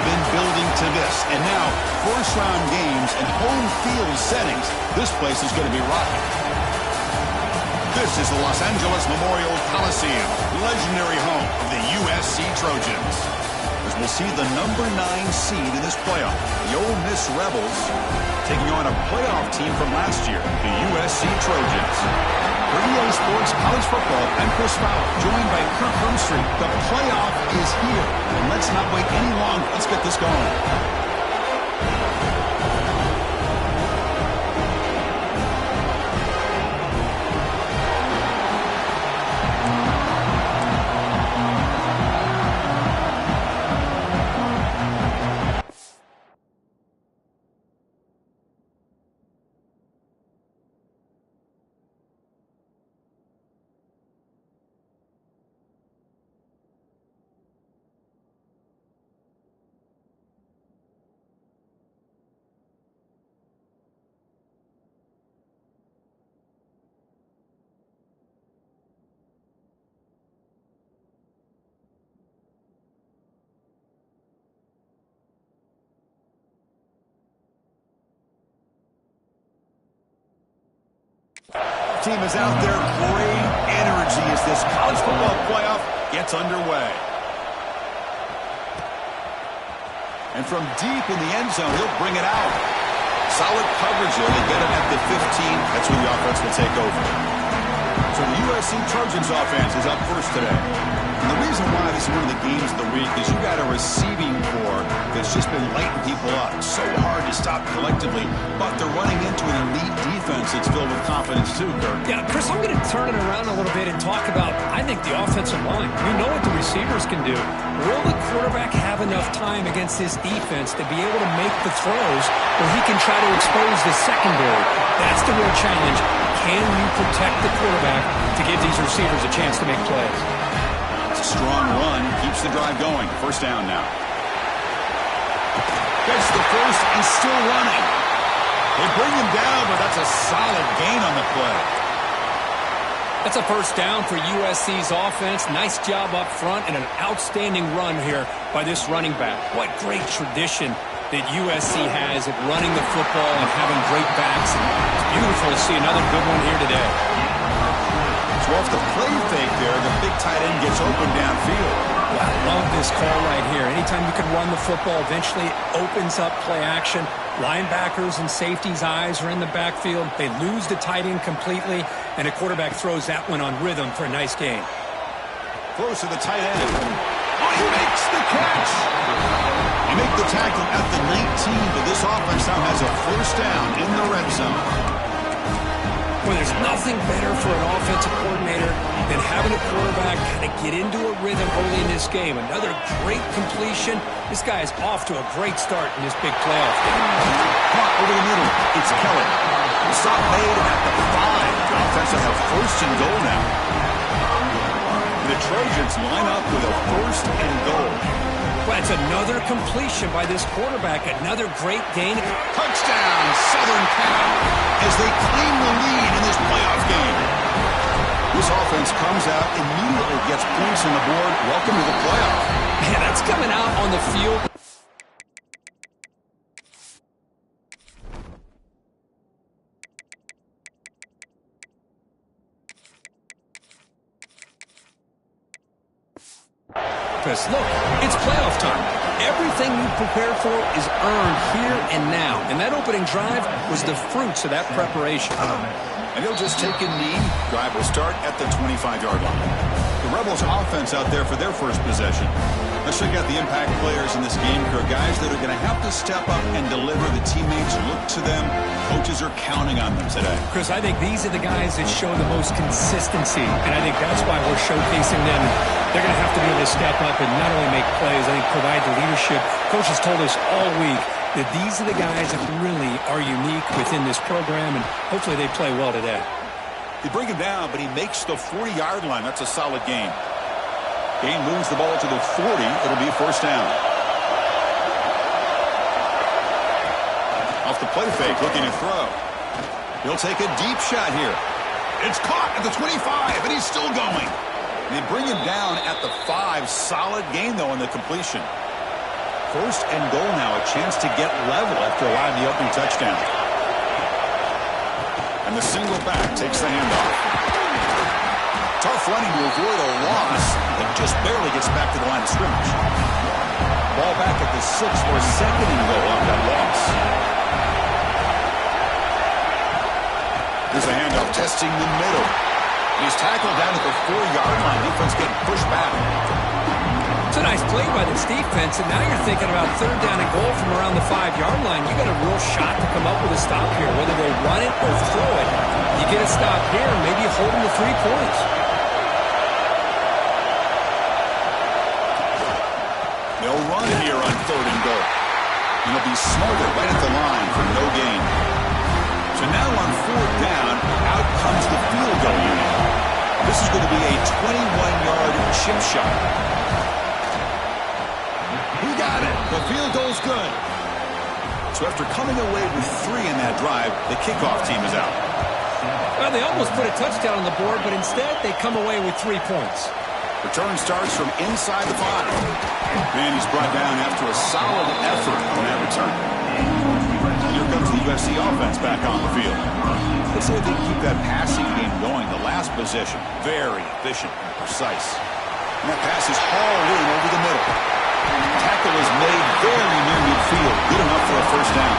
been building to this. And now, first-round games and home field settings. This place is going to be rocking. This is the Los Angeles Memorial Coliseum, legendary home of the USC Trojans. As we'll see the number 9 seed in this playoff, the Ole Miss Rebels, taking on a playoff team from last year, the USC Trojans. For EA Sports College Football, I'm Chris Fowler, joined by Kirk Hermstreet. The playoff is here, and let's not wait any longer. Let's get this going. Team is out there. Great energy as this college football playoff gets underway. And from deep in the end zone, he'll bring it out. Solid coverage here. They get it at the 15. That's where the offense will take over. So the USC Trojans offense is up first today. And the reason why this is one of the games of the week is you got a receiving core that's just been lighting people up. So hard to stop collectively, but they're running into an elite defense that's filled with confidence too, Kirk. Yeah, Chris, I'm going to turn it around a little bit and talk about, I think, the offensive line. We know what the receivers can do. Will the quarterback have enough time against this defense to be able to make the throws where he can try to expose the secondary? That's the real challenge. Can you protect the quarterback to give these receivers a chance to make plays? It's a strong run. Keeps the drive going. First down now. Gets the first and still running. They bring him down, but that's a solid gain on the play. That's a first down for USC's offense. Nice job up front and an outstanding run here by this running back. What great tradition that USC has at running the football and having great backs. And it's beautiful to see another good one here today. So off the play fake there, the big tight end gets open downfield. Well, I love this call right here. Anytime you can run the football, eventually it opens up play action. Linebackers and safeties' eyes are in the backfield. They lose the tight end completely, and a quarterback throws that one on rhythm for a nice gain. Close to the tight end. Oh, he makes the catch. They make the tackle at the 19, but this offense now has a first down in the red zone. Well, there's nothing better for an offensive coordinator than having a quarterback kind of get into a rhythm early in this game. Another great completion. This guy is off to a great start in this big playoff game. Caught over the middle. It's Kelly. The stop made at the 5. The offense will have first and goal now. The Trojans line up with a first and goal. Well, it's another completion by this quarterback. Another great gain. Touchdown, Southern Cal, as they claim the lead in this playoff game. This offense comes out, immediately gets points on the board. Welcome to the playoff. Man, that's coming out on the field. Look, it's playoff time. Everything you prepare for is earned here and now. And that opening drive was the fruits of that preparation. And he'll just take a knee. Drive will start at the 25-yard line. The Rebels offense out there for their first possession. Let's check out the impact players in this game. There are guys that are going to have to step up and deliver. The teammates look to them. Coaches are counting on them today. Chris, I think these are the guys that show the most consistency, and I think that's why we're showcasing them. They're going to have to be able to step up and not only make plays, I think provide the leadership. Coach has told us all week that these are the guys that really are unique within this program, and hopefully they play well today. They bring him down, but he makes the 40-yard line. That's a solid gain. Gain moves the ball to the 40. It'll be a first down. Off the play fake, looking to throw. He'll take a deep shot here. It's caught at the 25, and he's still going. They bring him down at the 5. Solid gain, though, on the completion. First and goal now, a chance to get level after allowing the opening touchdown. And the single back takes the handoff. Tough running to avoid a loss, but just barely gets back to the line of scrimmage. Ball back at the 6 for a second and goal on that loss. Here's a handoff testing the middle. He's tackled down at the 4-yard line. Defense getting pushed back. It's a nice play by this defense, and now you're thinking about third down and goal from around the 5-yard line. You got a real shot to come up with a stop here, whether they run it or throw it. You get a stop here, maybe you hold them to 3 points. They'll run here on third and goal. And they'll be smarter right at the line for no gain. So now on fourth down, out comes the field goal unit. This is going to be a 21-yard chip shot. He got it. The field goal's good. So after coming away with 3 in that drive, the kickoff team is out. Well, they almost put a touchdown on the board, but instead they come away with 3 points. Return starts from inside the 5. And he's brought down after a solid effort on that return. Here comes the USC offense back on the field. Let's see if they can keep that passing game going. The last possession, very efficient and precise. And that pass is hauled in over the middle. Tackle is made very near midfield. Good enough for a first down.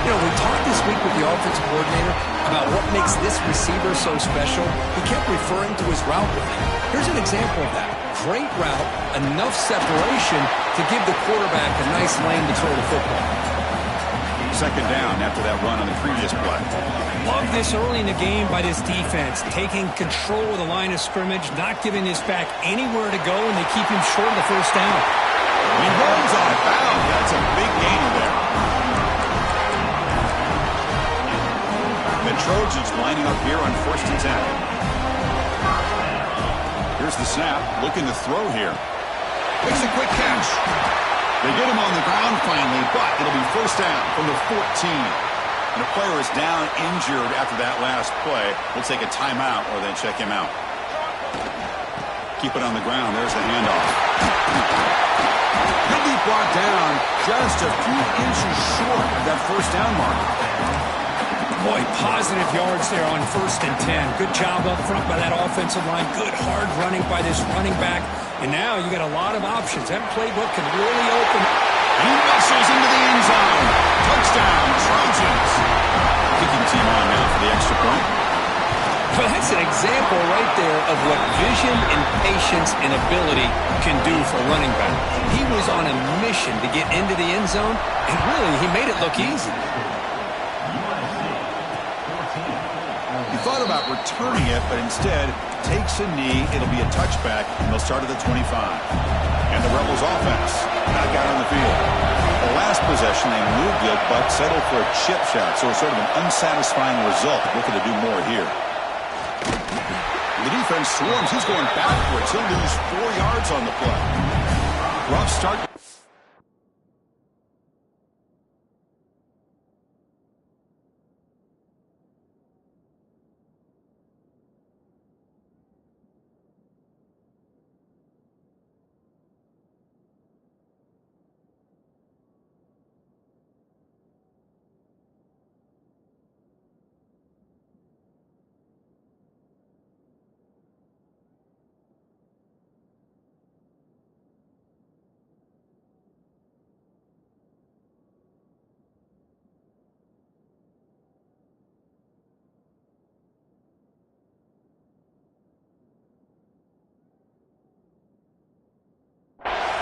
You know, we talked this week with the offensive coordinator about what makes this receiver so special. He kept referring to his route running. Here's an example of that. Great route, enough separation to give the quarterback a nice lane to throw the football. Second down after that run on the previous play. Love this early in the game by this defense, taking control of the line of scrimmage, not giving this back anywhere to go, and they keep him short of the first down. He runs on a bound. That's a big gain there. The Trojans lining up here on first and 10. Here's the snap, looking to throw here. Makes a quick catch. They get him on the ground finally, but it'll be first down from the 14. And the player is down injured after that last play. We'll take a timeout or then check him out. Keep it on the ground. There's the handoff. He'll be brought down just a few inches short of that first down mark. Boy, positive yards there on first and 10. Good job up front by that offensive line. Good hard running by this running back. And now you got a lot of options. That playbook can really open. He muscles into the end zone. Touchdown, Trojans. Kicking team on now for the extra point. Well, that's an example right there of what vision and patience and ability can do for a running back. He was on a mission to get into the end zone, and really, he made it look easy. He thought about returning it, but instead takes a knee. It'll be a touchback, and they'll start at the 25. And the Rebels offense back out on the field. The last possession, they moved it, but settled for a chip shot, so it's sort of an unsatisfying result. Looking to do more here. The defense swarms. He's going backwards. He'll lose 4 yards on the play. Rough start.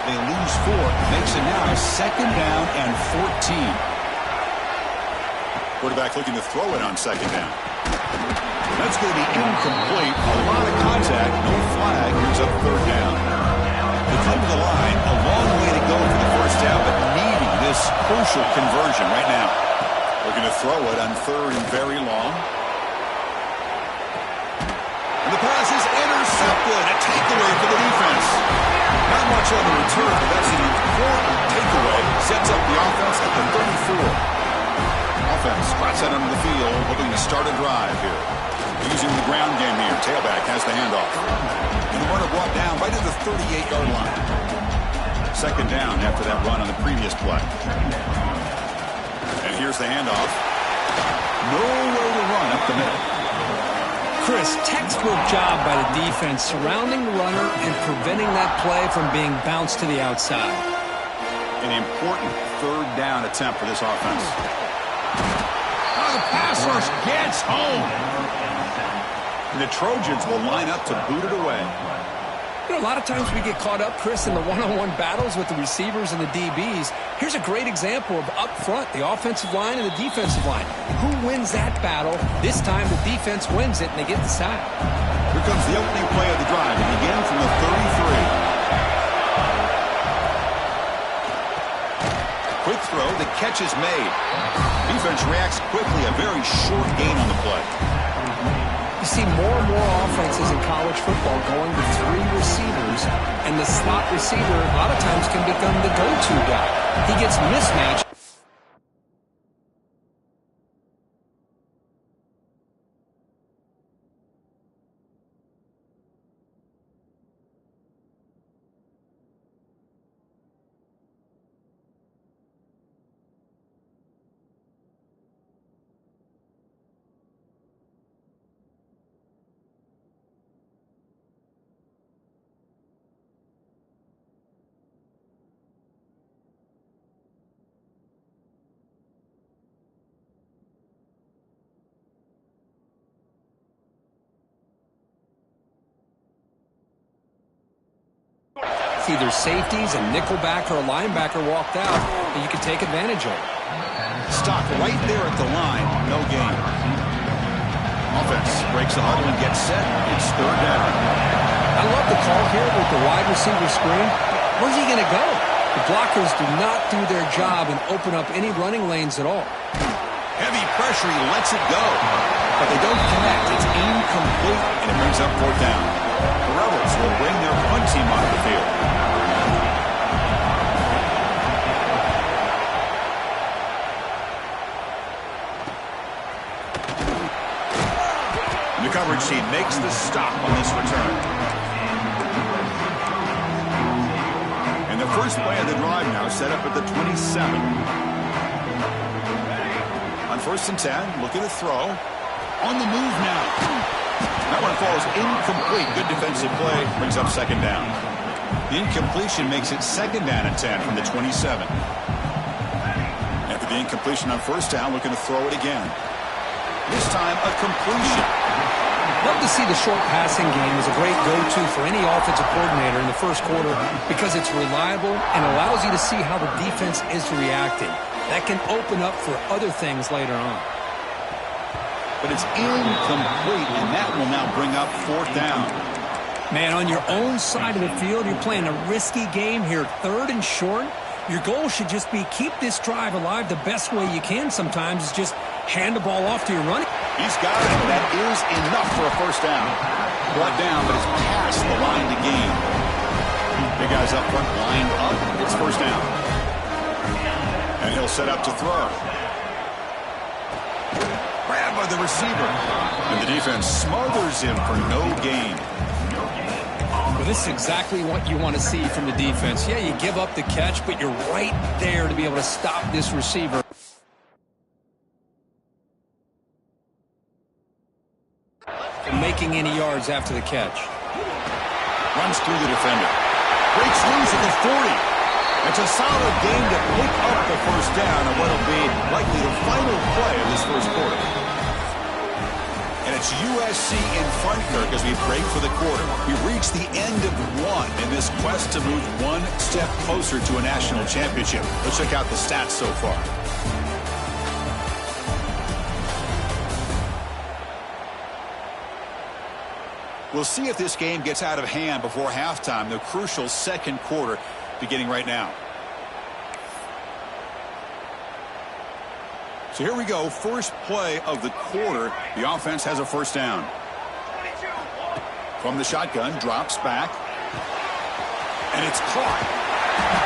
They lose 4. Makes it now second down and 14. Quarterback looking to throw it on second down. That's going to be incomplete. A lot of contact. No flag. Here's up third down. They come to the line. A long way to go for the first down, but needing this crucial conversion right now. Looking to throw it on third and very long. And the pass is intercepted. A takeaway for the defense. Not much on the return, but that's an important takeaway. Sets up the offense at the 34. Offense spots out onto the field, hoping to start a drive here. Using the ground game here. Tailback has the handoff. And the runner brought down right at the 38-yard line. Second down after that run on the previous play. And here's the handoff. Nowhere to run up the middle. Chris, textbook job by the defense surrounding the runner and preventing that play from being bounced to the outside. An important third down attempt for this offense. Oh, the pass rush gets home. And the Trojans will line up to boot it away. You know, a lot of times we get caught up, Chris, in the one-on-one battles with the receivers and the DBs. Here's a great example of up front, the offensive line and the defensive line. Who wins that battle? This time the defense wins it, and they get the sack. Here comes the opening play of the drive. It begins from the 33. Quick throw, the catch is made. Defense reacts quickly, a very short gain on the play. You see more and more offenses in college football going to 3 receivers, and the slot receiver a lot of times can become the go-to guy. He gets mismatched. It's either safeties, a nickelback, or a linebacker walked out that you can take advantage of. Stopped right there at the line. No gain. Offense breaks the huddle and gets set. It's third down. I love the call here with the wide receiver screen. Where's he going to go? The blockers do not do their job and open up any running lanes at all. Heavy pressure. He lets it go. But they don't connect. It's incomplete, and it brings up fourth down. The Rebels will bring their punt team onto the field. And the coverage team makes the stop on this return. And the first play of the drive now set up at the 27. On 1st and 10, looking to throw. On the move now. That one falls incomplete. Good defensive play. Brings up second down. The incompletion makes it second down and 10 from the 27. After the incompletion on 1st down, looking to throw it again. This time, a completion. Love to see the short passing game as a great go-to for any offensive coordinator in the first quarter because it's reliable and allows you to see how the defense is reacting. That can open up for other things later on. But it's incomplete, and that will now bring up fourth down. Man, on your own side of the field, you're playing a risky game here, 3rd and short. Your goal should just be keep this drive alive the best way you can sometimes is just hand the ball off to your running. He's got it. That is enough for a first down. Brought down, but it's past the line to gain. Big guys up front, lined up. It's first down. And he'll set up to throw. Grabbed by the receiver. And the defense smothers him for no gain. Well, this is exactly what you want to see from the defense. Yeah, you give up the catch, but you're right there to be able to stop this receiver from making any yards after the catch. Runs through the defender. Breaks loose at the 40. It's a solid game to pick up the first down on what will be likely the final play of this first quarter. And it's USC in front, Kirk, as we break for the quarter. We've reached the end of one in this quest to move one step closer to a national championship. Let's check out the stats so far. We'll see if this game gets out of hand before halftime, the crucial second quarter beginning right now. So here we go, first play of the quarter. The offense has a first down. From the shotgun, drops back. And it's caught.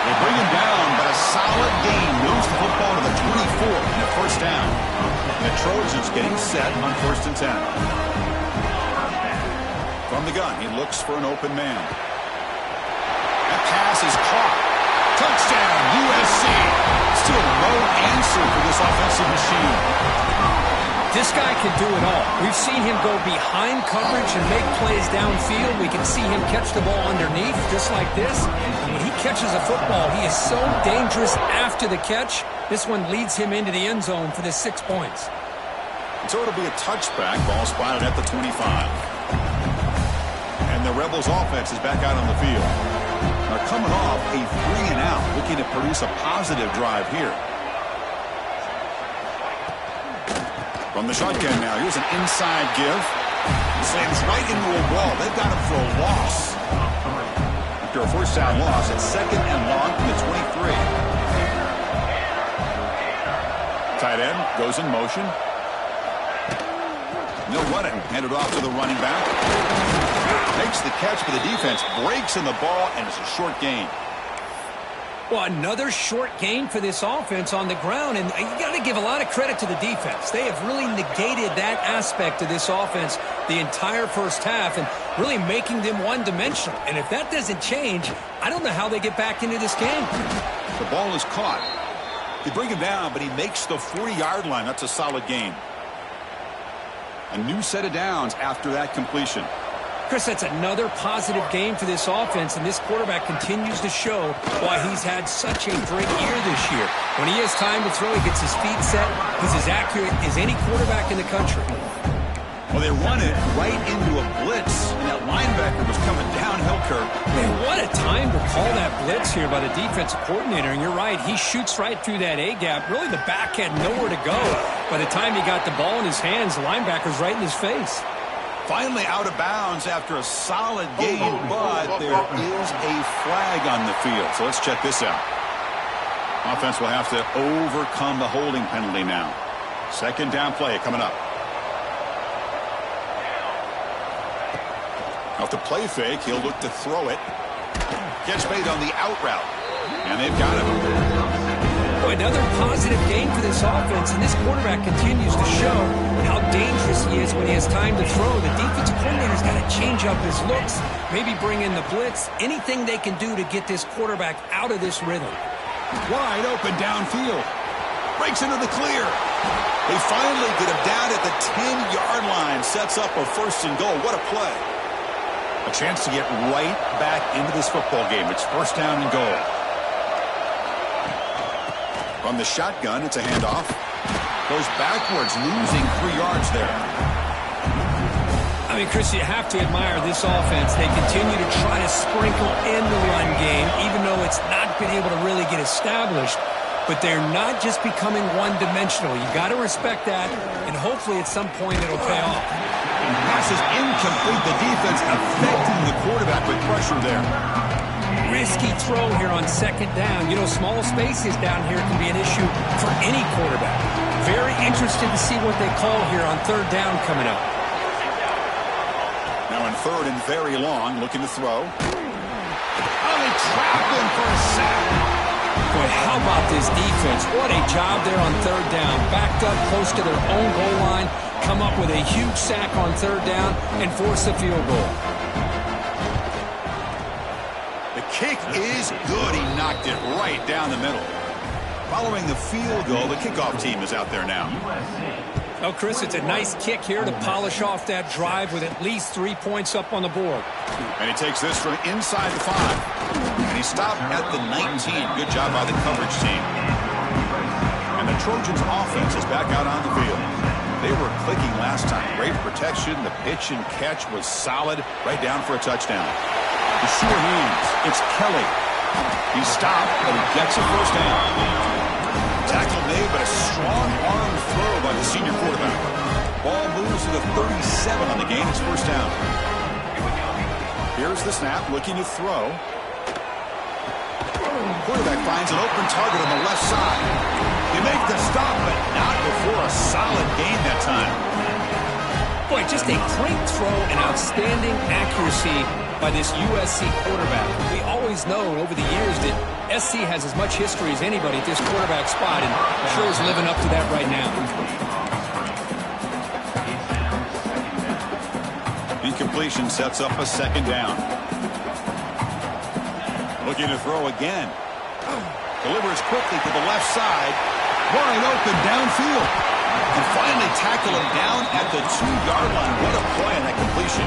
They bring him down, but a solid gain moves the football to the 24 and a first down. And the Trojans getting set on 1st and 10. From the gun, he looks for an open man. That pass is caught. Touchdown, USC. Still no answer for this offensive machine. This guy can do it all. We've seen him go behind coverage and make plays downfield. We can see him catch the ball underneath just like this. And when he catches a football, he is so dangerous after the catch. This one leads him into the end zone for the 6 points. So it'll be a touchback. Ball spotted at the 25. And the Rebels offense is back out on the field. Now coming off a 3-and-out, looking to produce a positive drive here. From the shotgun now, here's an inside give. Slams right into a wall. They've got him for a loss. After a first down loss, it's 2nd and long from the 23. Tight end goes in motion. They'll run it. Hand it off to the running back. Makes the catch, but the defense breaks in the ball, and it's a short gain. Well, another short gain for this offense on the ground, and you got to give a lot of credit to the defense. They have really negated that aspect of this offense the entire first half and really making them one-dimensional. And if that doesn't change, I don't know how they get back into this game. The ball is caught. They bring him down, but he makes the 40-yard line. That's a solid gain. A new set of downs after that completion. Chris, that's another positive game for this offense, and this quarterback continues to show why he's had such a great year this year. When he has time to throw, he gets his feet set. He's as accurate as any quarterback in the country. Well, they run it right into a blitz, and that linebacker was coming downhill, Kirk. Man, what a time to call that blitz here by the defensive coordinator, and you're right, he shoots right through that A-gap. Really, the back had nowhere to go. By the time he got the ball in his hands, the linebacker's right in his face. Finally out of bounds after a solid game, but there is a flag on the field. So let's check this out. Offense will have to overcome the holding penalty now. 2nd down play coming up. Off the play fake, he'll look to throw it. Gets made on the out route. And they've got him. Boy, another positive game for this offense, and this quarterback continues to show how dangerous he is when he has time to throw. The defensive coordinator's got to change up his looks, maybe bring in the blitz, anything they can do to get this quarterback out of this rhythm. Wide open downfield. Breaks into the clear. They finally get him down at the 10-yard line. Sets up a 1st and goal. What a play. A chance to get right back into this football game. It's 1st down and goal. From the shotgun, it's a handoff. Goes backwards, losing 3 yards there. I mean, Chris, you have to admire this offense. They continue to try to sprinkle in the run game, even though it's not been able to really get established. But they're not just becoming one-dimensional. You got to respect that, and hopefully at some point it'll pay off. Pass is incomplete. The defense affecting the quarterback with pressure there. Risky throw here on 2nd down. You know, small spaces down here can be an issue for any quarterback. Very interested to see what they call here on 3rd down coming up. Now in 3rd and very long, looking to throw. Oh, they trapped him for a sack. Boy, how about this defense? What a job there on 3rd down. Backed up close to their own goal line, come up with a huge sack on 3rd down, and force a field goal. The kick is good. He knocked it right down the middle. Following the field goal, the kickoff team is out there now. Oh, Chris, it's a nice kick here to polish off that drive with at least 3 points up on the board. And he takes this from inside the 5. And he stopped at the 19. Good job by the coverage team. And the Trojans' offense is back out on the field. They were clicking last time. Great protection. The pitch and catch was solid. Right down for a touchdown. The sure hands. It's Kelly. He stopped, but he gets a 1st down. Tackle made, but a strong arm throw by the senior quarterback. Ball moves to the 37 on the game. It's 1st down. Here's the snap, looking to throw. Quarterback finds an open target on the left side. They make the stop, but not before a solid gain that time. Boy, just a great throw and outstanding accuracy by this USC quarterback. We always know over the years that SC has as much history as anybody at this quarterback spot, and sure is living up to that right now. Incompletion sets up a 2nd down. Looking to throw again. Delivers quickly to the left side. Wide open downfield. And finally tackle him down at the 2-yard line. What a play on that completion.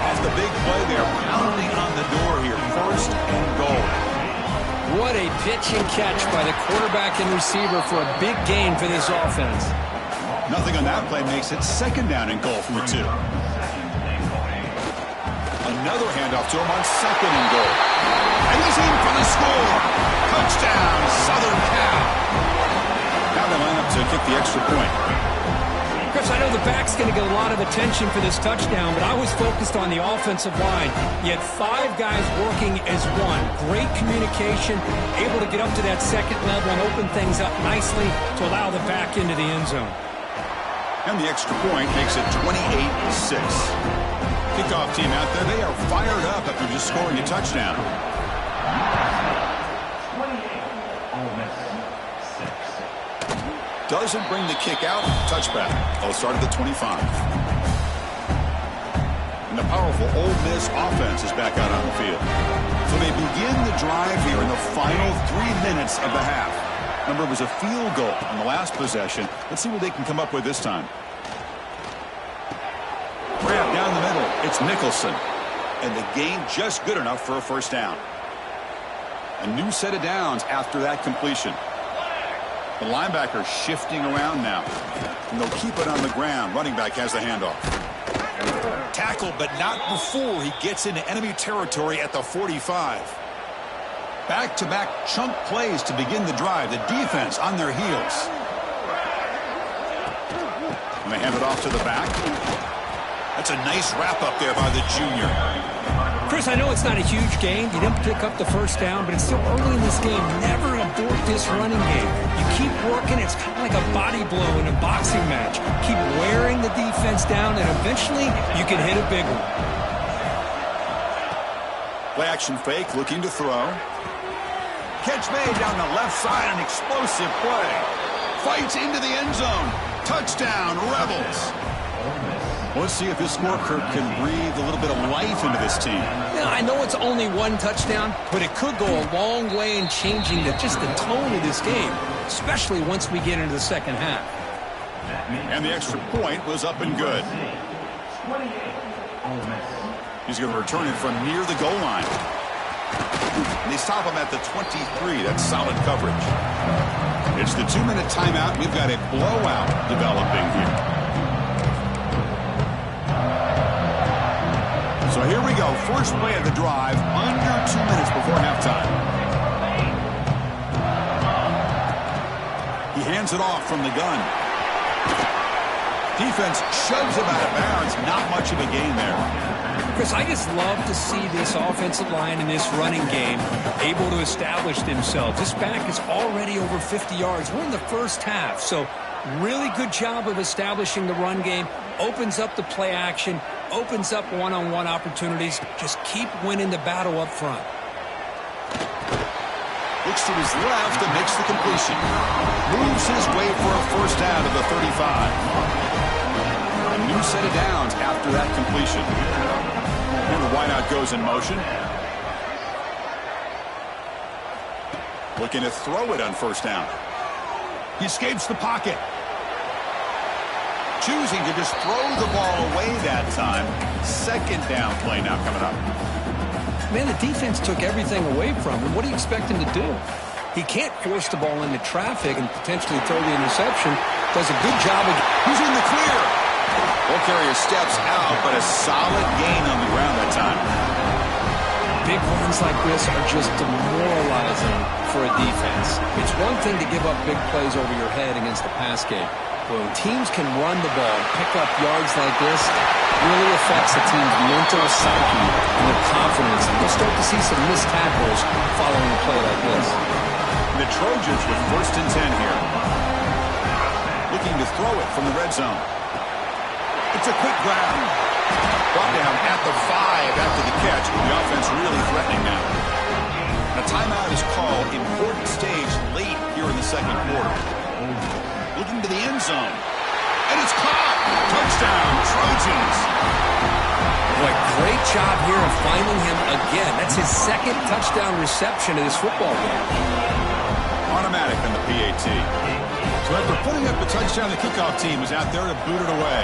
Off the big play there, pounding on the door here. First and goal. What a pitch and catch by the quarterback and receiver for a big gain for this offense. Nothing on that play makes it second down and goal for 2. Another handoff to him on second and goal. And he's in for the score. Touchdown, Southern Cal. Now they line up to kick the extra point. Chris, I know the back's going to get a lot of attention for this touchdown, but I was focused on the offensive line. You had 5 guys working as one. Great communication, able to get up to that second level and open things up nicely to allow the back into the end zone. And the extra point makes it 28-6. Kickoff team out there, they are fired up after just scoring a touchdown. Doesn't bring the kick out. Touchback. They'll start at the 25. And the powerful Ole Miss offense is back out on the field. So they begin the drive here in the final 3 minutes of the half. Remember, it was a field goal on the last possession. Let's see what they can come up with this time. Grab down the middle. It's Nicholson. And the gain just good enough for a first down. A new set of downs after that completion. The linebacker shifting around now. And they'll keep it on the ground. Running back has the handoff. Tackle, but not before he gets into enemy territory at the 45. Back-to-back chunk plays to begin the drive. The defense on their heels. And they hand it off to the back. That's a nice wrap-up there by the junior. Chris, I know it's not a huge gain. You didn't pick up the first down, but it's still early in this game. Never abort this running game. You keep working. It's kind of like a body blow in a boxing match. Keep wearing the defense down, and eventually you can hit a big one. Play action fake, looking to throw. Catch made down the left side, an explosive play. Fights into the end zone. Touchdown, Rebels. Let's see if this scorecard can breathe a little bit of life into this team. Yeah, I know it's only 1 touchdown, but it could go a long way in changing just the tone of this game, especially once we get into the second half. And the extra point was up and good. He's going to return it from near the goal line. And they stop him at the 23. That's solid coverage. It's the 2-minute timeout. We've got a blowout developing here. So here we go. First play of the drive, under 2 minutes before halftime. He hands it off from the gun. Defense shoves him out of bounds. Not much of a gain there. Chris, I just love to see this offensive line in this running game able to establish themselves. This back is already over 50 yards. We're in the first half, so really good job of establishing the run game. Opens up the play action, opens up one-on-one opportunities. Just keep winning the battle up front. Looks to his left and makes the completion. Moves his way for a first down to the 35. A new set of downs after that completion. And the wideout goes in motion. Looking to throw it on first down. He escapes the pocket. Choosing to just throw the ball away that time. Second down play now coming up. Man, the defense took everything away from him. What do you expect him to do? He can't force the ball into traffic and potentially throw the interception. Does a good job of... Who's in the clear? Ball carrier steps out, but a solid gain on the ground that time. Big runs like this are just demoralizing for a defense. It's one thing to give up big plays over your head against the pass game. When teams can run the ball and pick up yards like this, it really affects the team's mental psyche and their confidence. And you'll start to see some missed tackles following a play like this. The Trojans with 1st and 10 here. Looking to throw it from the red zone. It's a quick grab. Brought down at the 5 after the catch. The offense really threatening now. A timeout is called. Important stage late here in the second quarter. Looking to the end zone. And it's caught. Touchdown, Trojans. Boy, great job here of finding him again. That's his second touchdown reception of this football game. Automatic on the PAT. So after putting up the touchdown, the kickoff team was out there to boot it away.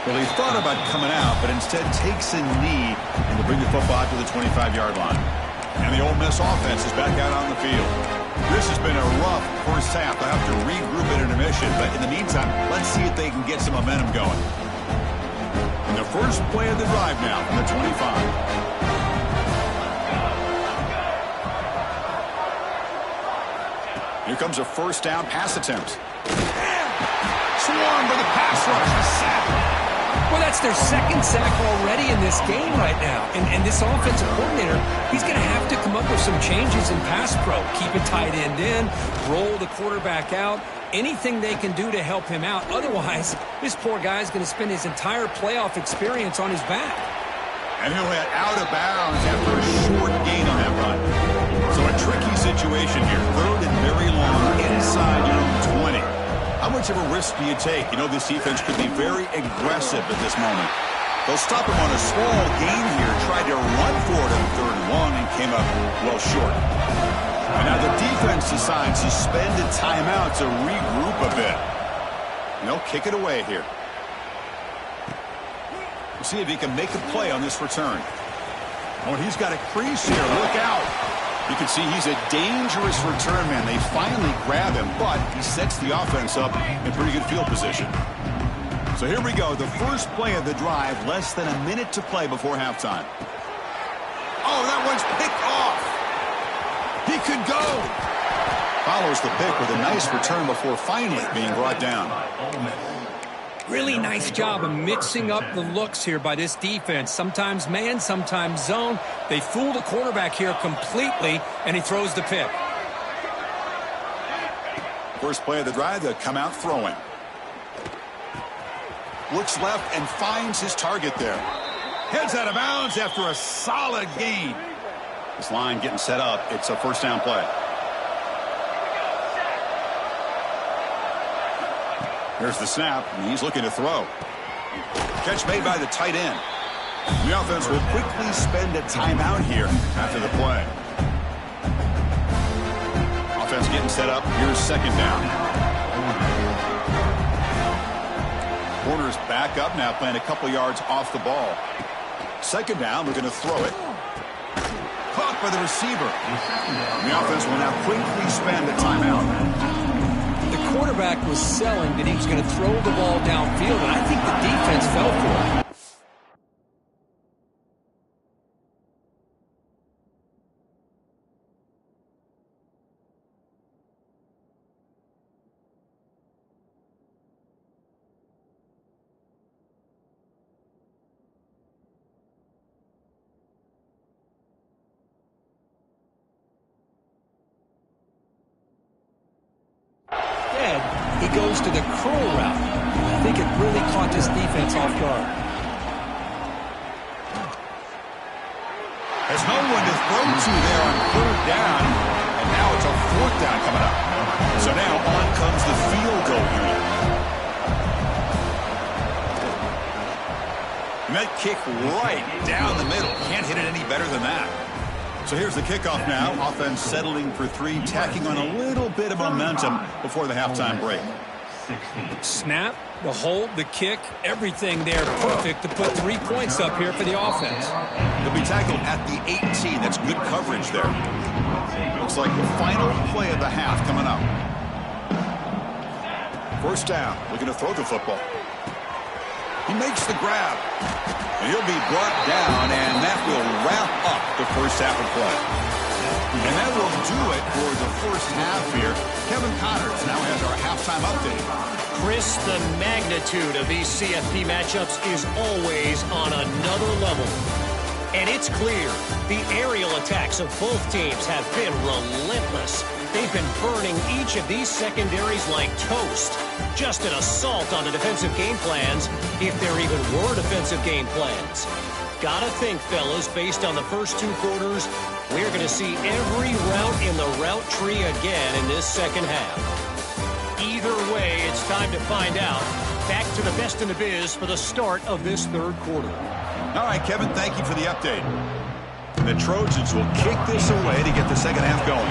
Well, he thought about coming out, but instead takes a knee and to bring the football out to the 25-yard line. And the Ole Miss offense is back out on the field. This has been a rough first half. They'll have to regroup at intermission, but in the meantime, let's see if they can get some momentum going. And the first play of the drive now from the 25. Here comes a first down pass attempt. Swarmed by the pass rush. A sack. Well, that's their second sack already in this game right now. And this offensive coordinator, he's going to have to come up with some changes in pass pro. Keep a tight end in, roll the quarterback out, anything they can do to help him out. Otherwise, this poor guy's going to spend his entire playoff experience on his back. And he'll head out of bounds after a short gain on that run. So a tricky situation here. Third and very long inside your own 20. How much of a risk do you take? You know, this defense could be very aggressive at this moment. They'll stop him on a small gain here, tried to run for it on third and long, and came up well short. And now the defense decides to spend a timeout to regroup a bit. And they'll kick it away here. We'll see if he can make a play on this return. Oh, and he's got a crease here. Look out. You can see he's a dangerous return man. They finally grab him, but he sets the offense up in pretty good field position. So here we go. The first play of the drive, less than a minute to play before halftime. Oh, that one's picked off. He could go. Follows the pick with a nice return before finally being brought down. Really nice job of mixing up the looks here by this defense. Sometimes man, sometimes zone. They fool the quarterback here completely, and he throws the pick. First play of the drive, they'll come out throwing. Looks left and finds his target there. Heads out of bounds after a solid gain. This line getting set up. It's a first down play. Here's the snap, and he's looking to throw. Catch made by the tight end. The offense will quickly spend a timeout here after the play. Offense getting set up. Here's second down. Corner's back up now, playing a couple yards off the ball. Second down, we're going to throw it. Caught by the receiver. The offense will now quickly spend a timeout. The quarterback was selling that he was going to throw the ball downfield, and I think the defense fell for it. He goes to the curl route. I think it really caught this defense off guard. There's no one to throw to there on third down, and now it's a fourth down coming up. So now on comes the field goal unit. And that kick right down the middle. Can't hit it any better than that. So here's the kickoff now. Offense settling for three, tacking on a little bit of momentum before the halftime break. Snap, the hold, the kick, everything there perfect to put 3 points up here for the offense. They'll be tackled at the 18. That's good coverage there. Looks like the final play of the half coming up. First down, looking to throw the football. He makes the grab. And he'll be brought down, and that will wrap up the first half of play. And that will do it for the first half here. Kevin Connors now has our halftime update. Chris, the magnitude of these CFP matchups is always on another level. And it's clear the aerial attacks of both teams have been relentless. They've been burning each of these secondaries like toast. Just an assault on the defensive game plans, if there even were defensive game plans. Gotta think, fellas, based on the first 2 quarters, we're going to see every route in the route tree again in this second half. Either way, it's time to find out. Back to the best in the biz for the start of this third quarter. All right, Kevin, thank you for the update. The Trojans will kick this away to get the second half going.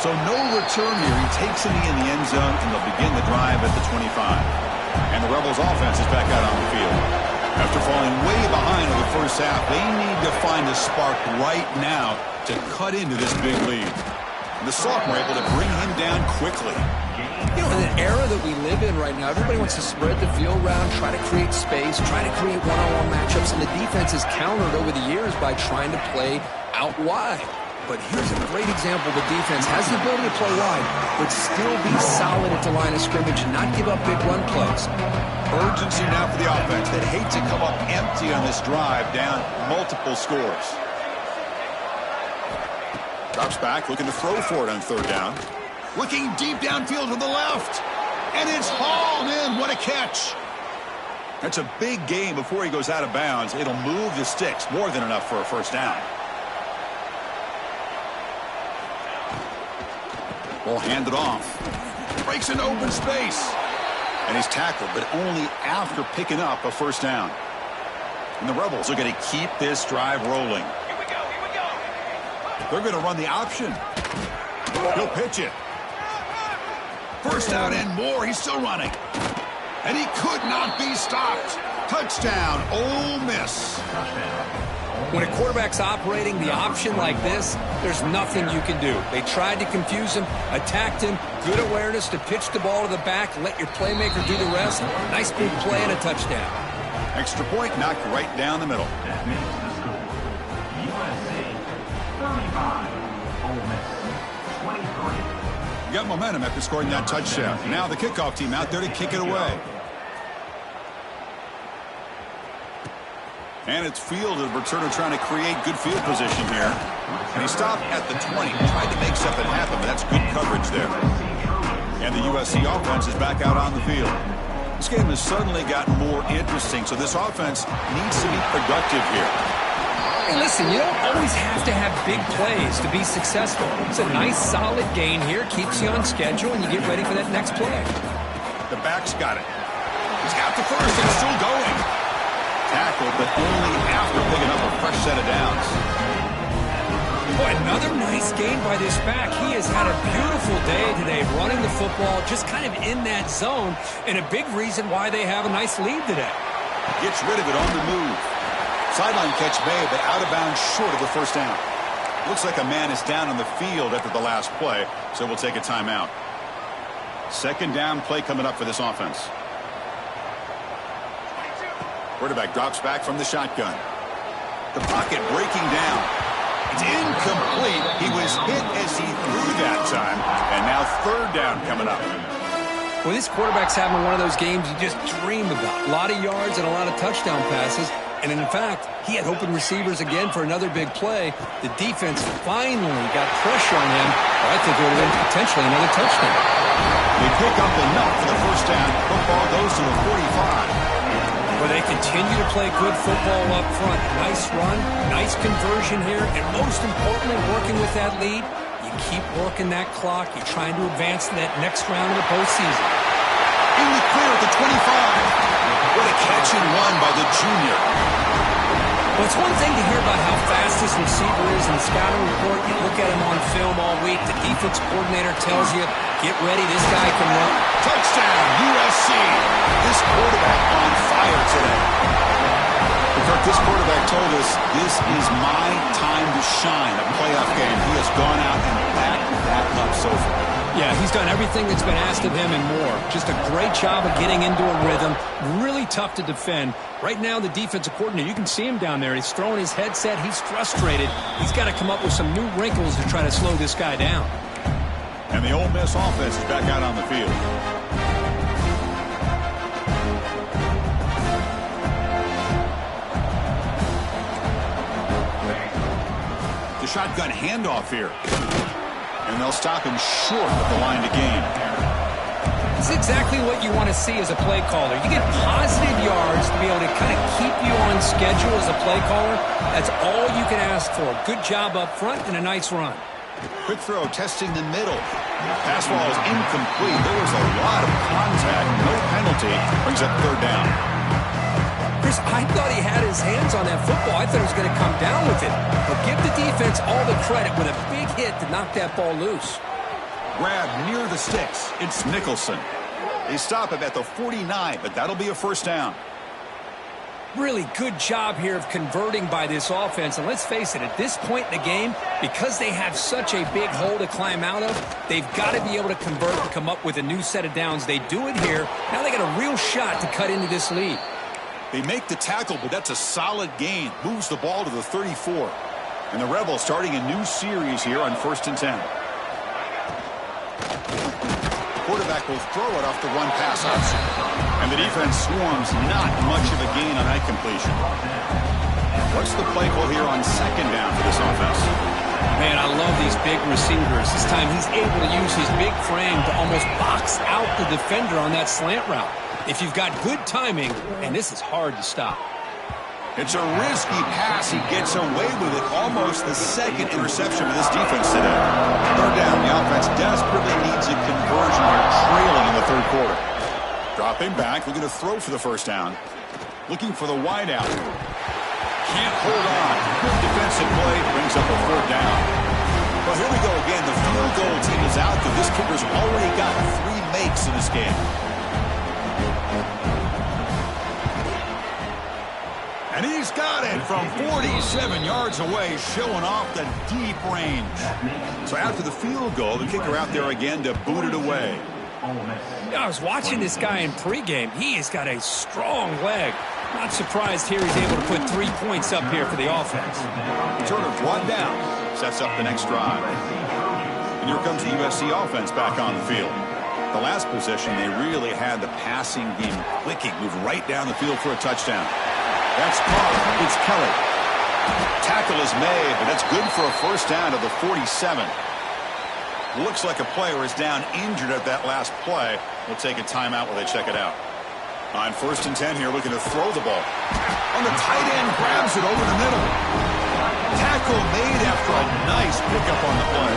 So no return here. He takes it in the end zone, and they'll begin the drive at the 25. And the Rebels offense is back out on the field. After falling way behind in the first half, they need to find a spark right now to cut into this big lead. And the sophomore able to bring him down quickly. You know, in an era that we live in right now, everybody wants to spread the field around, try to create space, try to create one-on-one matchups, and the defense has countered over the years by trying to play out wide. But here's a great example. The defense has the ability to play wide, but still be solid at the line of scrimmage and not give up big run plays. Urgency now for the offense. They'd hate to come up empty on this drive, down multiple scores. Drops back, looking to throw for it on third down. Looking deep downfield to the left. And it's hauled in. What a catch. That's a big gain before he goes out of bounds. It'll move the sticks. More than enough for a first down. Ball handed off. Breaks into open space. And he's tackled, but only after picking up a first down. And the Rebels are going to keep this drive rolling. Here we go. They're going to run the option. He'll pitch it. First down and more. He's still running. And he could not be stopped. Touchdown, Ole Miss. When a quarterback's operating the option like this, there's nothing you can do. They tried to confuse him, attacked him, good awareness to pitch the ball to the back, let your playmaker do the rest. Nice big play and a touchdown. Extra point knocked right down the middle. That means the score. USA 35, Ole Miss 23. Got momentum after scoring that touchdown. Now the kickoff team out there to kick it away. And it's fielded. Returner trying to create good field position here. And he stopped at the 20. Tried to make something happen, but that's good coverage there. And the USC offense is back out on the field. This game has suddenly gotten more interesting, so this offense needs to be productive here. Hey, listen, you don't always have to have big plays to be successful. It's a nice, solid gain here. Keeps you on schedule, and you get ready for that next play. The back's got it. He's got the first and still going. Tackled, but only after picking up a fresh set of downs. Boy, another nice gain by this back. He has had a beautiful day today running the football, just kind of in that zone, and a big reason why they have a nice lead today. Gets rid of it on the move. Sideline catch made, but out of bounds short of the first down. Looks like a man is down on the field after the last play, so we'll take a timeout. Second down play coming up for this offense. Quarterback drops back from the shotgun. The pocket breaking down. It's incomplete. He was hit as he threw that time. And now third down coming up. Well, this quarterback's having one of those games you just dream about. A lot of yards and a lot of touchdown passes. And in fact, he had open receivers again for another big play. The defense finally got pressure on him. I think it would have been potentially another touchdown. They pick up enough for the first down. Football goes to the 45. Where they continue to play good football up front. Nice run, nice conversion here, and most importantly, working with that lead, you keep working that clock. You're trying to advance to that next round of the postseason. In the clear at the 25. What a catch and run by the junior. Well, it's one thing to hear about how fast this receiver is in the scouting report. You look at him on film all week. The defense coordinator tells you, get ready, this guy can run. Touchdown, USC. This quarterback on fire today. Kirk, this quarterback told us this is my time to shine, a playoff game. He has gone out and backed that up so far. Yeah, he's done everything that's been asked of him and more. Just a great job of getting into a rhythm. Really tough to defend. Right now, the defensive coordinator, you can see him down there. He's throwing his headset. He's frustrated. He's got to come up with some new wrinkles to try to slow this guy down. And the Ole Miss offense is back out on the field. The shotgun handoff here. And they'll stop him short of the line to gain. This is exactly what you want to see as a play caller. You get positive yards to be able to kind of keep you on schedule as a play caller. That's all you can ask for. Good job up front and a nice run. Quick throw, testing the middle. Pass ball is incomplete. There was a lot of contact. No penalty. Brings up third down. Chris, I thought he had his hands on that football. I thought he was going to come down with it. But give the defense all the credit with a big hit to knock that ball loose. Grab near the sticks. It's Nicholson. They stop him at the 49, but that'll be a first down. Really good job here of converting by this offense. And let's face it, at this point in the game, because they have such a big hole to climb out of, they've got to be able to convert and come up with a new set of downs. They do it here. Now they got a real shot to cut into this lead. They make the tackle, but that's a solid gain. Moves the ball to the 34. And the Rebels starting a new series here on 1st and 10. Quarterback will throw it off the run pass option. And the defense swarms, not much of a gain on that completion. What's the play call here on 2nd down for this offense? Man, I love these big receivers. This time he's able to use his big frame to almost box out the defender on that slant route. If you've got good timing, and this is hard to stop. It's a risky pass. He gets away with it. Almost the 2nd interception of this defense today. Third down. The offense desperately needs a conversion here, trailing in the 3rd quarter. Dropping back, looking to throw for the first down. Looking for the wideout. Can't hold on. Good defensive play. Brings up a 4th down. Well, here we go again. The field goal team is out because this kicker's already got 3 makes in this game. And he's got it from 47 yards away, showing off the deep range. So after the field goal, the kicker out there again to boot it away. I was watching this guy in pregame. He has got a strong leg. Not surprised here he's able to put 3 points up here for the offense. Turner brought down, sets up the next drive. And here comes the USC offense back on the field. The last possession, they really had the passing game clicking, moved right down the field for a touchdown. That's caught. It's Kelly. Tackle is made, but that's good for a first down to the 47. Looks like a player is down injured at that last play. We'll take a timeout while they check it out. On 1st and 10 here, looking to throw the ball. On the tight end, grabs it over the middle. Tackle made after a nice pickup on the play.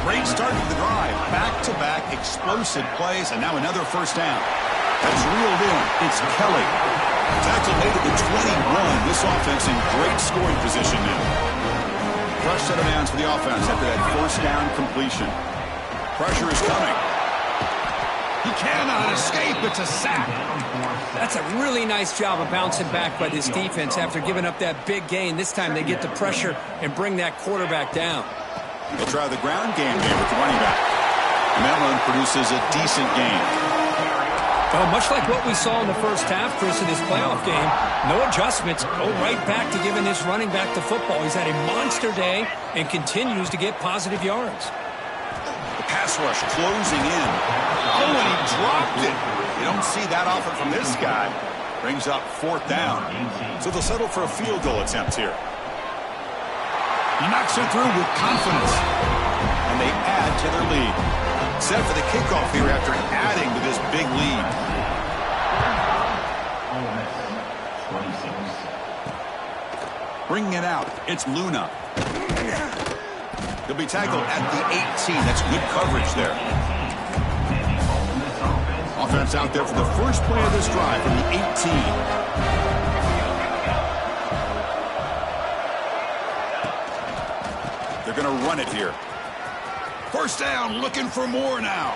Great start to the drive. Back-to-back explosive plays, and now another first down. That's reeled in. It's Kelly. Tackle made at the 21. This offense in great scoring position now. Fresh set of downs for the offense after that first down completion. Pressure is coming. He cannot escape. It's a sack. That's a really nice job of bouncing back by this defense after giving up that big gain. This time they get the pressure and bring that quarterback down. They'll try the ground game here with the running back. And that one produces a decent gain. Well, much like what we saw in the first half, Chris, in this playoff game, no adjustments. Go right back to giving this running back the football. He's had a monster day and continues to get positive yards. The pass rush closing in. Oh, and he dropped it. You don't see that often from this guy. Brings up 4th down. So they'll settle for a field goal attempt here. He knocks it through with confidence. And they add to their lead. Set for the kickoff here after adding to this big lead. Bringing it out, it's Luna. He'll be tackled at the 18. That's good coverage there. Offense out there for the first play of this drive from the 18. They're going to run it here. First down, looking for more now.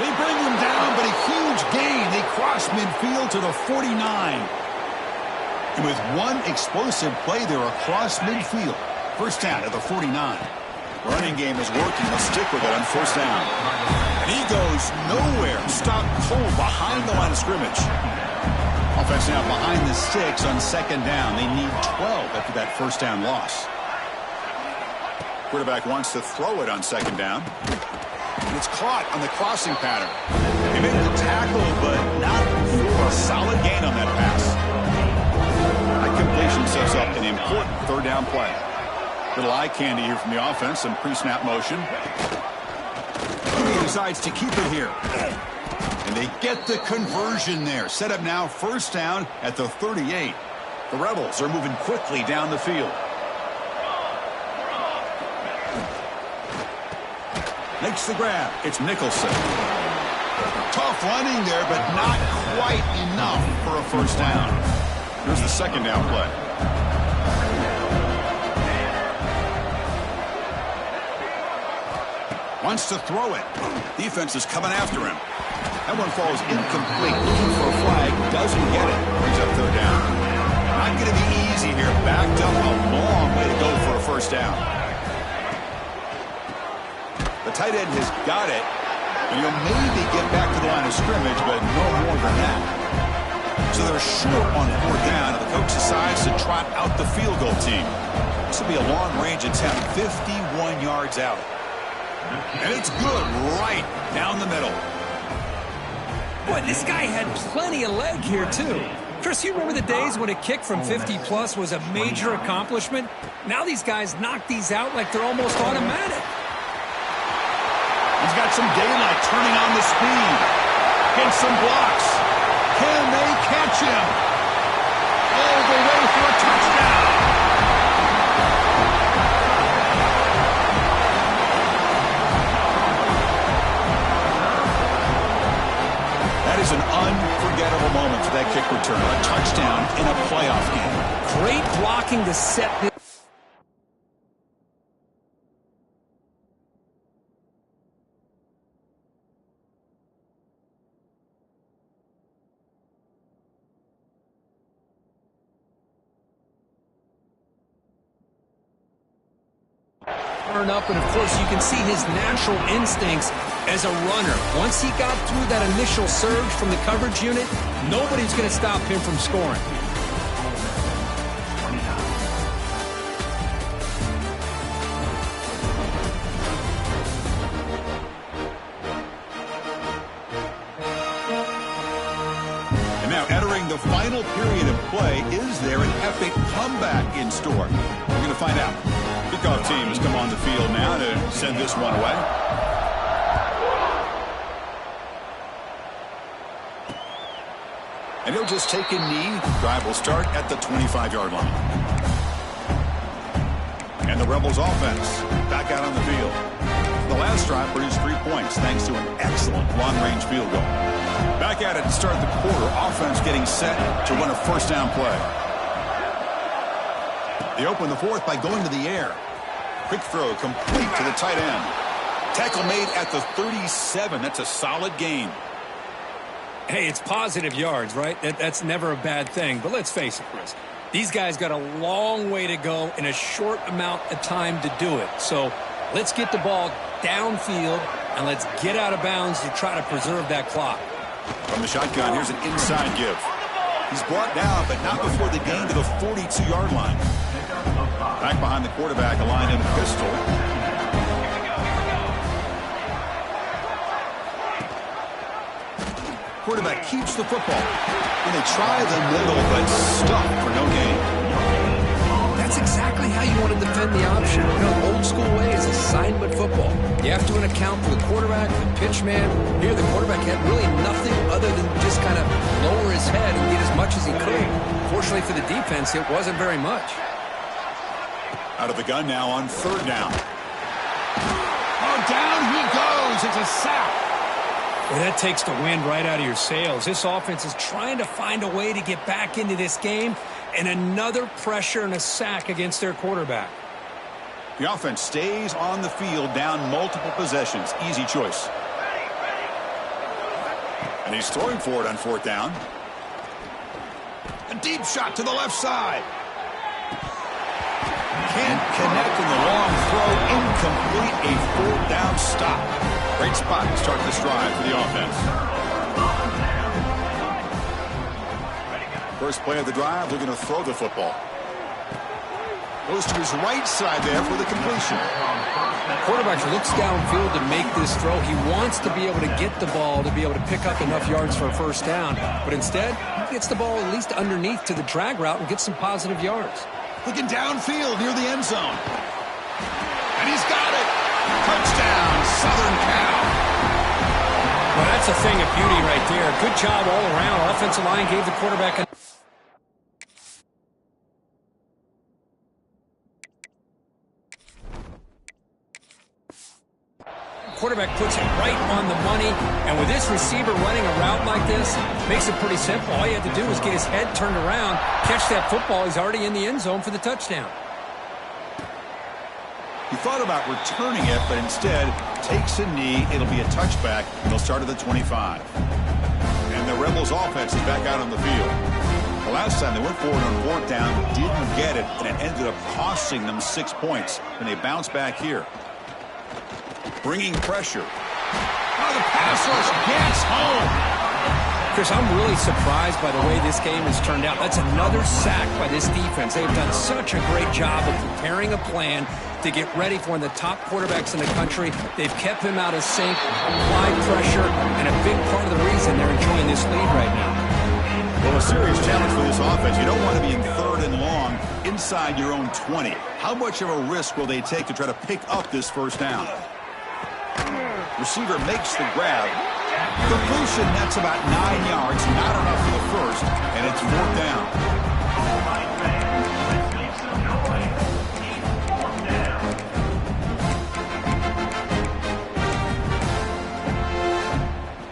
They bring him down, but a huge gain. They cross midfield to the 49. And with one explosive play there across midfield, first down at the 49. Running game is working. They'll stick with it on first down. And he goes nowhere. Stopped cold behind the line of scrimmage. Offense now behind the 6 on 2nd down. They need 12 after that first down loss. Quarterback wants to throw it on 2nd down. And it's caught on the crossing pattern. He made the tackle, but not for a solid gain on that pass. That completion sets up an important 3rd down play. Little eye candy here from the offense, some pre-snap motion. He is decides to keep it here. And they get the conversion there. Set up now, first down at the 38. The Rebels are moving quickly down the field. Makes the grab. It's Nicholson. Tough running there, but not quite enough for a first down. Here's the second down play. Wants to throw it. Defense is coming after him. That one falls incomplete. Looking for a flag. Doesn't get it. Brings up third down. Not going to be easy here. Backed up a long way to go for a first down. The tight end has got it. And he'll maybe get back to the line of scrimmage, but no more than that. So they're short on fourth down, and the coach decides to trot out the field goal team. This will be a long-range attempt, 51 yards out. And it's good right down the middle. Boy, this guy had plenty of leg here, too. Chris, you remember the days when a kick from 50-plus was a major accomplishment? Now these guys knock these out like they're almost automatic. He's got some daylight turning on the speed. Gets some blocks. Can they catch him? All the way for a touchdown. That is an unforgettable moment for that kick return. A touchdown in a playoff game. Great blocking to set this. Up, and of course you can see his natural instincts as a runner. Once he got through that initial surge from the coverage unit, nobody's going to stop him from scoring. And now entering the final period of play, is there an epic comeback in store? We're going to find out. Kickoff team has come on the field now to send this one away. And he'll just take a knee. Drive will start at the 25-yard line. And the Rebels offense back out on the field. The last drive produced 3 points thanks to an excellent long-range field goal. Back at it to start the quarter. Offense getting set to run a first down play. They open the fourth by going to the air. Quick throw complete to the tight end. Tackle made at the 37. That's a solid gain. Hey, it's positive yards, right? That's never a bad thing. But let's face it, Chris. These guys got a long way to go in a short amount of time to do it. So let's get the ball downfield and let's get out of bounds to try to preserve that clock. From the shotgun, here's an inside give. He's brought down, but not before the gain to the 42-yard line. Back behind the quarterback, aligned in a pistol. Quarterback keeps the football. And they try the middle, but stuck for no gain. That's exactly how you want to defend the option. You know, old school way is assignment football. You have to account for the quarterback, the pitch man. Here, the quarterback had really nothing other than just kind of lower his head and get as much as he could. Fortunately for the defense, it wasn't very much. Out of the gun now on third down. Oh, down he goes. It's a sack. Well, that takes the wind right out of your sails. This offense is trying to find a way to get back into this game, and another pressure and a sack against their quarterback. The offense stays on the field, down multiple possessions. Easy choice. And he's throwing for it on fourth down. A deep shot to the left side. Can't connect in the long throw. Incomplete. A fourth down stop. Great spot to start this drive for the offense. First play of the drive, looking to throw the football. Goes to his right side there for the completion. Quarterback looks downfield to make this throw. He wants to be able to get the ball to be able to pick up enough yards for a first down. But instead, he gets the ball at least underneath to the drag route and gets some positive yards. Looking downfield near the end zone. And he's got it. Touchdown, Southern Cal. That's a thing of beauty right there. Good job all around. Offensive line gave the quarterback a... Quarterback puts it right on the money, and with this receiver running a route like this, makes it pretty simple. All you have to do is get his head turned around, catch that football. He's already in the end zone for the touchdown. He thought about returning it, but instead takes a knee. It'll be a touchback. They'll start at the 25. And the Rebels offense is back out on the field. The last time they went forward on fourth down, didn't get it, and it ended up costing them 6 points. And they bounce back here. Bringing pressure. Oh, the pass rush gets home. Chris, I'm really surprised by the way this game has turned out. That's another sack by this defense. They've done such a great job of preparing a plan to get ready for one of the top quarterbacks in the country. They've kept him out of sync, applied pressure, and a big part of the reason they're enjoying this lead right now. Well, a serious challenge for this offense. You don't want to be in third and long inside your own 20. How much of a risk will they take to try to pick up this first down? Receiver makes the grab. Completion, that's about 9 yards. Not enough for the first, and it's fourth down.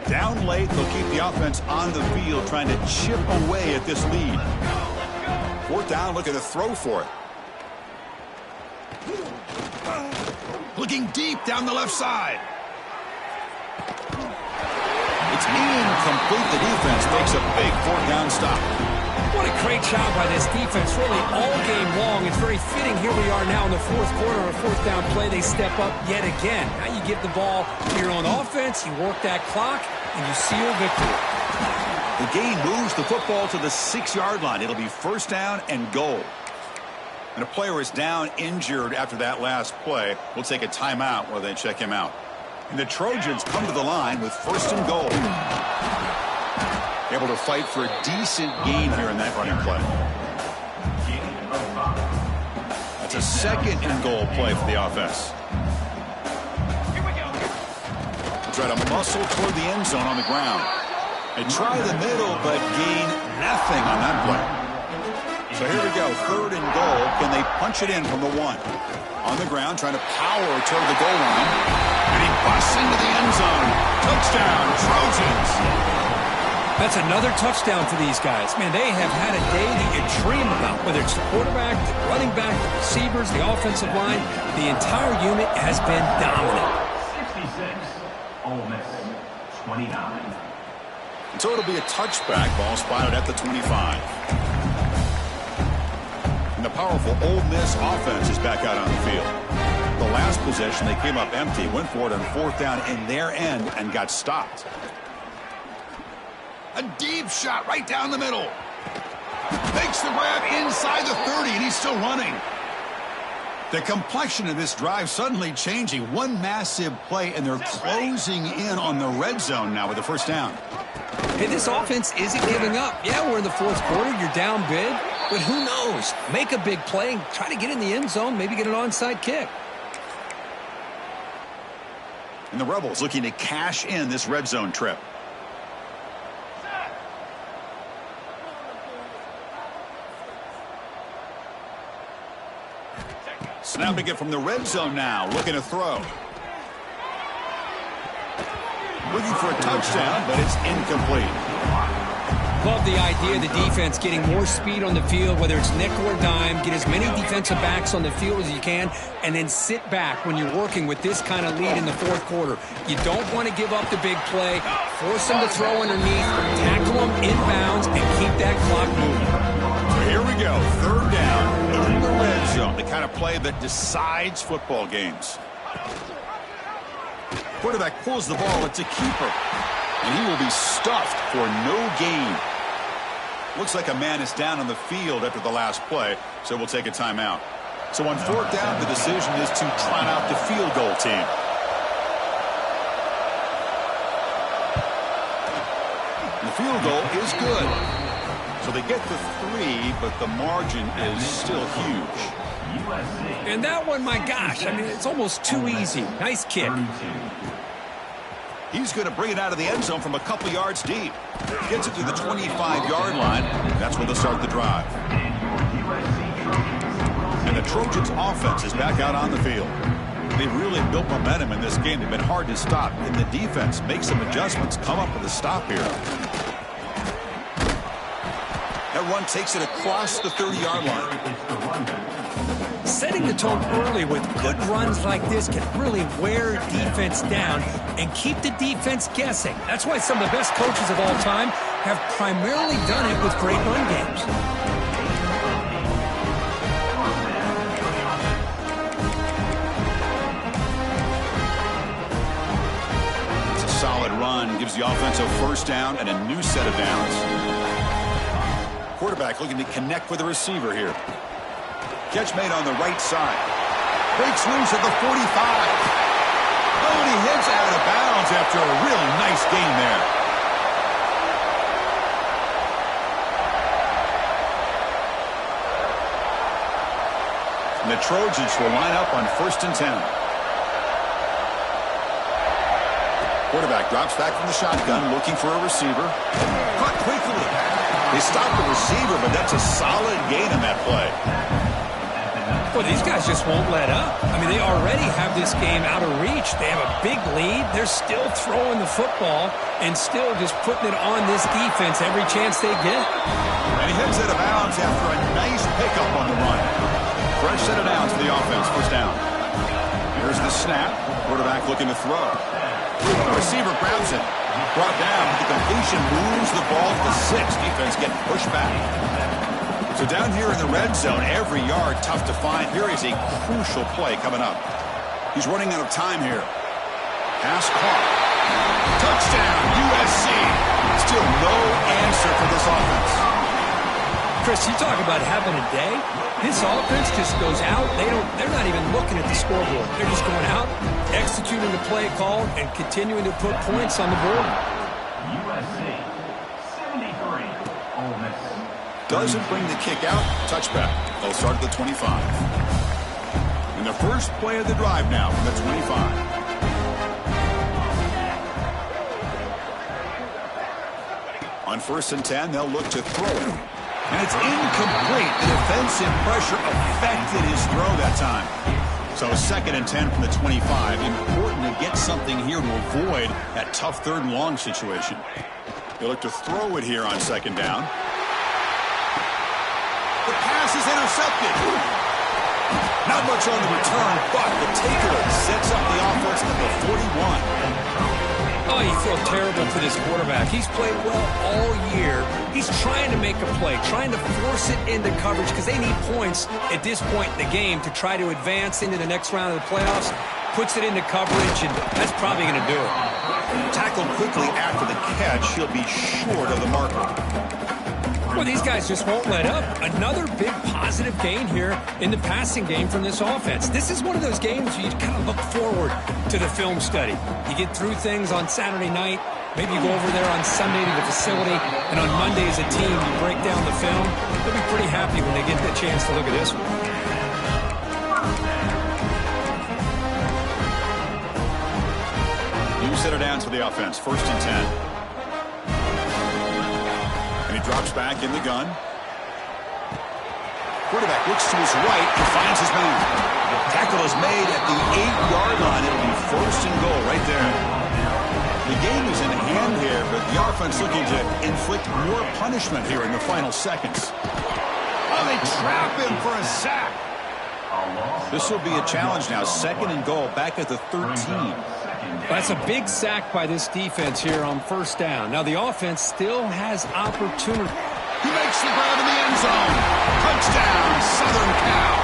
Down late, they'll keep the offense on the field, trying to chip away at this lead. Fourth down, looking to throw for it. Looking deep down the left side. It's incomplete. The defense makes a big fourth down stop. What a great job by this defense, really all game long. It's very fitting. Here we are now in the fourth quarter, a fourth down play. They step up yet again. Now you give the ball to your own offense, you work that clock, and you seal victory. The game moves the football to the 6-yard line. It'll be first down and goal. And a player is down injured after that last play. We'll take a timeout while they check him out. And the Trojans come to the line with first and goal. Able to fight for a decent gain here in that running play. That's a second and goal play for the offense. They try to muscle toward the end zone on the ground. They try the middle, but gain nothing on that play. So here we go, third and goal. Can they punch it in from the 1? On the ground, trying to power toward the goal line. And he busts into the end zone. Touchdown, Trojans. That's another touchdown for these guys. Man, they have had a day that you dream about, whether it's the quarterback, the running back, the receivers, the offensive line. The entire unit has been dominant. 66, Ole Miss, 29. And so it'll be a touchback. Ball spotted at the 25. And the powerful Ole Miss offense is back out on the field. The last possession, they came up empty, went for it on fourth down in their end, and got stopped. A deep shot right down the middle. Makes the grab inside the 30, and he's still running. The complexion of this drive suddenly changing. One massive play, and they're closing in on the red zone now with the first down. Hey, this offense isn't giving up. Yeah, we're in the fourth quarter. You're down big. But who knows? Make a big play and try to get in the end zone, maybe get an onside kick. And the Rebels looking to cash in this red zone trip. Snapping it from the red zone now, looking to throw. Looking for a touchdown, but it's incomplete. Love the idea of the defense getting more speed on the field, whether it's nickel or dime. Get as many defensive backs on the field as you can, and then sit back when you're working with this kind of lead in the fourth quarter. You don't want to give up the big play. Force them to throw underneath, tackle them inbounds, and keep that clock moving. So here we go, third down in the red zone, the kind of play that decides football games. Quarterback pulls the ball, it's a keeper. And he will be stuffed for no gain. Looks like a man is down on the field after the last play, so we'll take a timeout. So on fourth down, the decision is to trot out the field goal team. And the field goal is good. So they get the 3, but the margin is still huge. And that one, my gosh, I mean, it's almost too easy. Nice kick. He's going to bring it out of the end zone from a couple yards deep. Gets it to the 25-yard line. That's where they'll start the drive. And the Trojans' offense is back out on the field. They've really built momentum in this game. They've been hard to stop. And the defense makes some adjustments, come up with a stop here. That run takes it across the 30-yard line. Setting the tone early with good runs like this can really wear defense down and keep the defense guessing. That's why some of the best coaches of all time have primarily done it with great run games. It's a solid run, gives the offense a first down and a new set of downs. Quarterback looking to connect with the receiver here. Catch made on the right side. Breaks loose at the 45. Oh, and he hits out of bounds after a really nice gain there. And the Trojans will line up on 1st and 10. Quarterback drops back from the shotgun, looking for a receiver. Caught quickly. They stopped the receiver, but that's a solid gain on that play. Well, these guys just won't let up. I mean, they already have this game out of reach. They have a big lead. They're still throwing the football and still just putting it on this defense every chance they get. And he hits out of bounds after a nice pickup on the run. Fresh set of downs for the offense. First down. Here's the snap. Quarterback looking to throw. The receiver grabs it. Brought down. The completion moves the ball to the 6. Defense getting pushed back. So down here in the red zone, every yard tough to find. Here is a crucial play coming up. He's running out of time here. Pass caught. Touchdown, USC. Still no answer for this offense. Chris, you talk about having a day. This offense just goes out. They're not even looking at the scoreboard. They're just going out, executing the play call, and continuing to put points on the board. USC 73. Ole Miss. Doesn't bring the kick out. Touchback. They'll start at the 25. And the first play of the drive now from the 25. On 1st and 10, they'll look to throw it. And it's incomplete. The defensive pressure affected his throw that time. So 2nd and 10 from the 25. Important to get something here to avoid that tough 3rd and long situation. They look to throw it here on 2nd down. The pass is intercepted. Not much on the return, but the takeaway sets up the offense at the 41. Oh, you feel terrible for this quarterback. He's played well all year. He's trying to make a play, trying to force it into coverage because they need points at this point in the game to try to advance into the next round of the playoffs. Puts it into coverage, and that's probably going to do it. Tackled quickly after the catch. He'll be short of the marker. Well, these guys just won't let up. Another big positive gain here in the passing game from this offense. This is one of those games you kind of look forward to the film study. You get through things on Saturday night. Maybe you go over there on Sunday to the facility, and on Monday as a team you break down the film. They'll be pretty happy when they get the chance to look at this one. New set of downs for the offense. 1st and 10. And he drops back in the gun. Quarterback looks to his right and finds his man. Tackle is made at the 8-yard line. It'll be 1st and goal right there. The game is in hand here, but the offense looking to inflict more punishment here in the final seconds. Oh, they trap him for a sack. This will be a challenge now. 2nd and goal back at the 13. That's a big sack by this defense here on 1st down. Now, the offense still has opportunity. He makes the grab in the end zone. Touchdown, Southern Cal.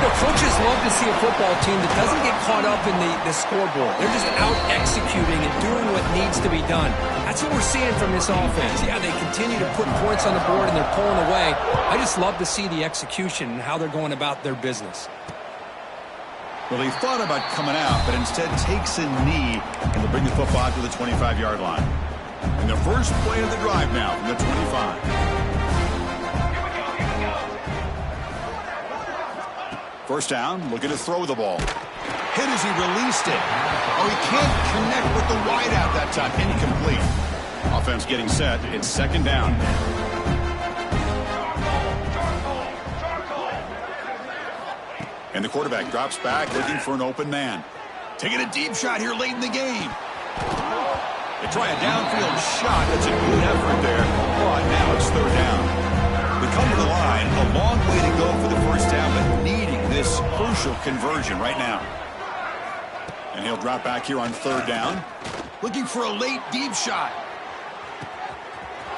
You know, coaches love to see a football team that doesn't get caught up in the scoreboard. They're just out executing and doing what needs to be done. That's what we're seeing from this offense. Yeah, they continue to put points on the board and they're pulling away. I just love to see the execution and how they're going about their business. Well, he thought about coming out, but instead takes a knee and will bring the football to the 25-yard line. And the first play of the drive now from the 25. First down, looking to throw the ball. Hit as he released it. Oh, he can't connect with the wideout that time. Incomplete. Offense getting set. It's second down. And the quarterback drops back, looking for an open man. Taking a deep shot here late in the game. They try a downfield shot. That's a good effort there. But now it's third down. We come to the line. A long way to go for the first down, but needing this crucial conversion right now. And he'll drop back here on third down. Looking for a late deep shot.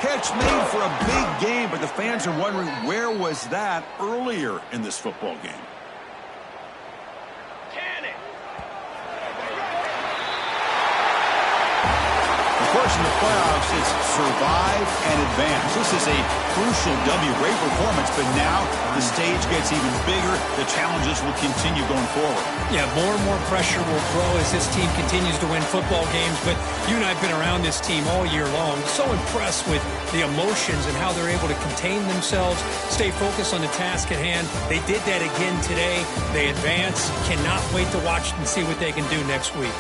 Catch made for a big game, but the fans are wondering where was that earlier in this football game. Of course, in the playoffs, it's survive and advance. This is a crucial W. Great performance, but now the stage gets even bigger. The challenges will continue going forward. Yeah, more and more pressure will grow as this team continues to win football games. But you and I have been around this team all year long. So impressed with the emotions and how they're able to contain themselves, stay focused on the task at hand. They did that again today. They advance. Cannot wait to watch and see what they can do next week.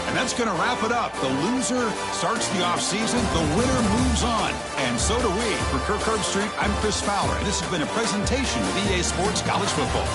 And that's going to wrap it up. The loser starts the offseason. The winner moves on. And so do we. For Kirk Herbstreit, I'm Chris Fowler. And this has been a presentation of EA Sports College Football.